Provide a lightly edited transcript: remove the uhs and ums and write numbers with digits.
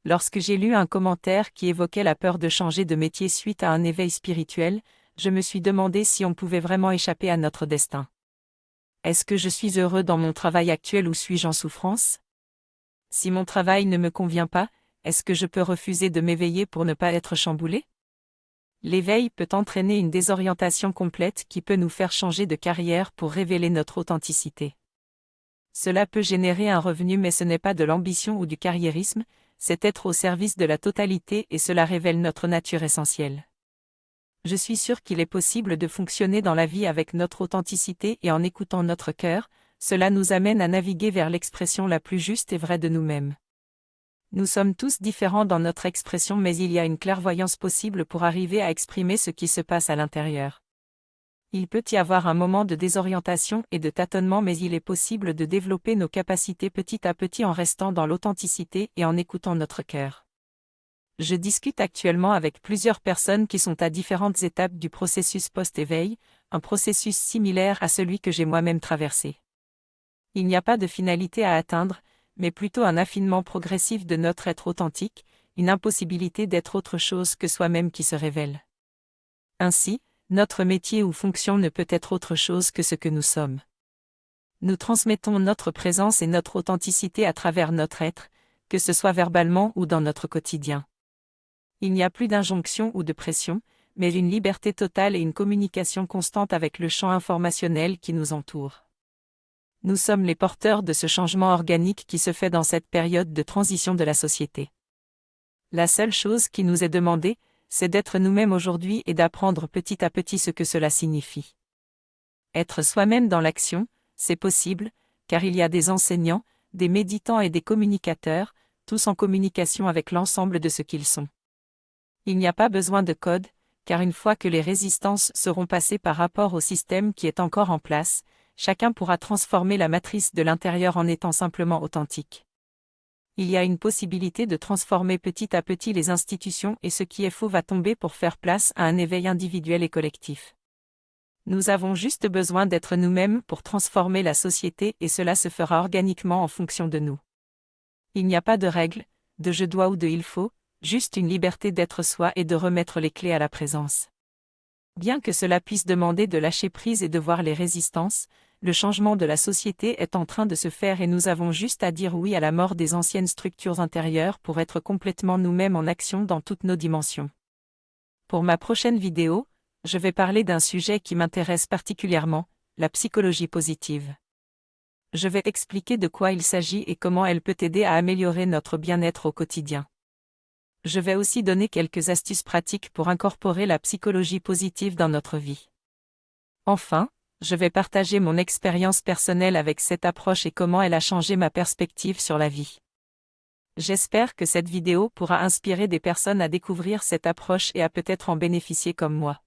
Lorsque j'ai lu un commentaire qui évoquait la peur de changer de métier suite à un éveil spirituel, je me suis demandé si on pouvait vraiment échapper à notre destin. Est-ce que je suis heureux dans mon travail actuel ou suis-je en souffrance? Si mon travail ne me convient pas, est-ce que je peux refuser de m'éveiller pour ne pas être chamboulé? L'éveil peut entraîner une désorientation complète qui peut nous faire changer de carrière pour révéler notre authenticité. Cela peut générer un revenu, mais ce n'est pas de l'ambition ou du carriérisme, c'est être au service de la totalité et cela révèle notre nature essentielle. Je suis sûr qu'il est possible de fonctionner dans la vie avec notre authenticité et en écoutant notre cœur, cela nous amène à naviguer vers l'expression la plus juste et vraie de nous-mêmes. Nous sommes tous différents dans notre expression, mais il y a une clairvoyance possible pour arriver à exprimer ce qui se passe à l'intérieur. Il peut y avoir un moment de désorientation et de tâtonnement, mais il est possible de développer nos capacités petit à petit en restant dans l'authenticité et en écoutant notre cœur. Je discute actuellement avec plusieurs personnes qui sont à différentes étapes du processus post-éveil, un processus similaire à celui que j'ai moi-même traversé. Il n'y a pas de finalité à atteindre, mais plutôt un affinement progressif de notre être authentique, une impossibilité d'être autre chose que soi-même qui se révèle. Ainsi, notre métier ou fonction ne peut être autre chose que ce que nous sommes. Nous transmettons notre présence et notre authenticité à travers notre être, que ce soit verbalement ou dans notre quotidien. Il n'y a plus d'injonction ou de pression, mais une liberté totale et une communication constante avec le champ informationnel qui nous entoure. Nous sommes les porteurs de ce changement organique qui se fait dans cette période de transition de la société. La seule chose qui nous est demandée, c'est d'être nous-mêmes aujourd'hui et d'apprendre petit à petit ce que cela signifie. Être soi-même dans l'action, c'est possible, car il y a des enseignants, des méditants et des communicateurs, tous en communication avec l'ensemble de ce qu'ils sont. Il n'y a pas besoin de code, car une fois que les résistances seront passées par rapport au système qui est encore en place, chacun pourra transformer la matrice de l'intérieur en étant simplement authentique. Il y a une possibilité de transformer petit à petit les institutions et ce qui est faux va tomber pour faire place à un éveil individuel et collectif. Nous avons juste besoin d'être nous-mêmes pour transformer la société et cela se fera organiquement en fonction de nous. Il n'y a pas de règles, de je dois ou de il faut, juste une liberté d'être soi et de remettre les clés à la présence. Bien que cela puisse demander de lâcher prise et de voir les résistances, le changement de la société est en train de se faire et nous avons juste à dire oui à la mort des anciennes structures intérieures pour être complètement nous-mêmes en action dans toutes nos dimensions. Pour ma prochaine vidéo, je vais parler d'un sujet qui m'intéresse particulièrement, la psychologie positive. Je vais expliquer de quoi il s'agit et comment elle peut aider à améliorer notre bien-être au quotidien. Je vais aussi donner quelques astuces pratiques pour incorporer la psychologie positive dans notre vie. Enfin, je vais partager mon expérience personnelle avec cette approche et comment elle a changé ma perspective sur la vie. J'espère que cette vidéo pourra inspirer des personnes à découvrir cette approche et à peut-être en bénéficier comme moi.